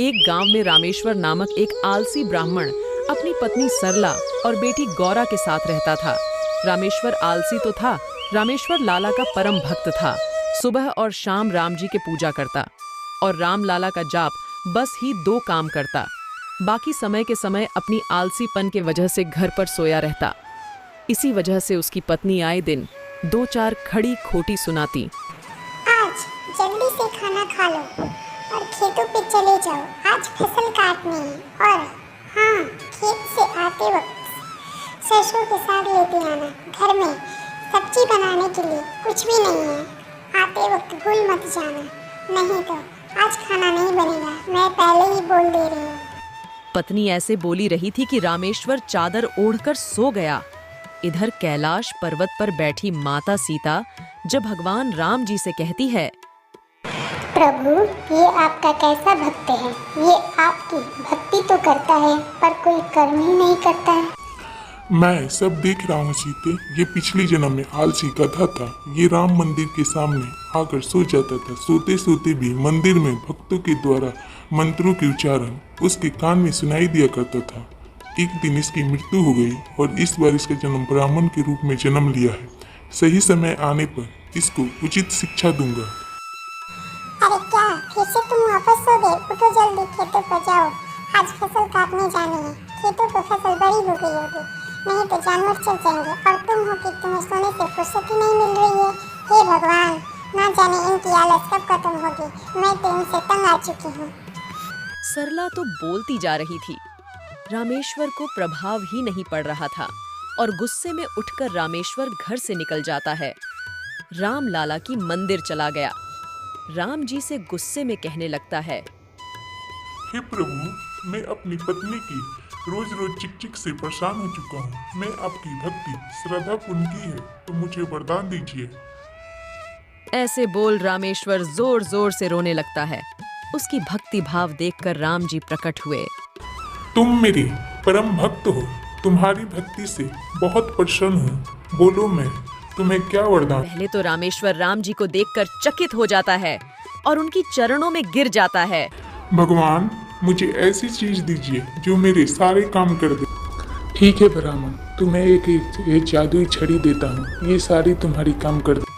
एक गांव में रामेश्वर नामक एक आलसी ब्राह्मण अपनी पत्नी सरला और बेटी गौरा के साथ रहता था। रामेश्वर आलसी तो था, रामेश्वर लाला का परम भक्त था। सुबह और शाम राम जी के पूजा करता और राम लाला का जाप बस ही 2 काम करता। बाकी समय के समय अपनी आलसीपन के वजह से घर पर सोया रहता। इसी वजह से उसकी पत्नी आए दिन 2-4 खड़ी खोटी सुनाती। आज जल्दी से खाना खा लो और खेतों पे चले जाओ, आज फसल काटनी है। और हाँ, खेत से आते वक्त सरसों के साग लेते आना, घर में सब्जी बनाने के लिए कुछ भी नहीं है। आते वक्त भूल मत जाना, नहीं तो आज खाना नहीं बनेगा, मैं पहले ही बोल दे रही हूँ। पत्नी ऐसे बोली रही थी कि रामेश्वर चादर ओढ़कर सो गया। इधर कैलाश पर्वत पर बैठी माता सीता जब भगवान राम जी से कहती है, प्रभु, ये आपका कैसा भक्त है? ये आपकी भक्ति तो करता है पर कोई कर्म ही नहीं करता है। मैं सब देख रहा हूँ सीते, ये पिछले जन्म में आलसी गधा था। ये राम मंदिर के सामने आकर सो जाता था। सोते सोते भी मंदिर में भक्तों के द्वारा मंत्रों के उच्चारण उसके कान में सुनाई दिया करता था। एक दिन इसकी मृत्यु हो गई और इस बार इसका जन्म ब्राह्मण के रूप में जन्म लिया है। सही समय आने पर इसको उचित शिक्षा दूंगा। अरे क्या, फिर से तुम वापस सो गए? उठो जल्दी, खेतों पर जाओ, आज फसल काटने जानी है। खेतों पर फसल बड़ी हो गई होगी, नहीं तो जानवर चल जाएंगे और तुम हो कि तुम्हें सोने से फुर्सत ही नहीं मिल रही है। हे भगवान, ना जाने इनकी आलस कब खत्म होगी। मैं तो इनसे तंग आ चुकी हूँ। सरला तो बोलती जा रही थी। रामेश्वर को प्रभाव ही नहीं पड़ रहा था और गुस्से में उठकर रामेश्वर घर से निकल जाता है। राम लाला की मंदिर चला गया। राम जी से गुस्से में कहने लगता है, हे प्रभु, मैं अपनी पत्नी की रोज रोज चिक से परेशान हो चुका हूँ। मैं आपकी भक्ति श्रद्धा पूर्ण की है, तो मुझे वरदान दीजिए। ऐसे बोल रामेश्वर जोर जोर से रोने लगता है। उसकी भक्ति भाव देखकर राम जी प्रकट हुए। तुम मेरी परम भक्त हो, तुम्हारी भक्ति से बहुत प्रसन्न हूँ। बोलो, मैं तुम्हें क्या वरदान? पहले तो रामेश्वर राम जी को देखकर चकित हो जाता है और उनकी चरणों में गिर जाता है। भगवान, मुझे ऐसी चीज दीजिए जो मेरे सारे काम कर दे। ठीक है ब्राह्मण, तुम्हें एक जादुई छड़ी देता हूँ, ये सारी तुम्हारी काम कर दे।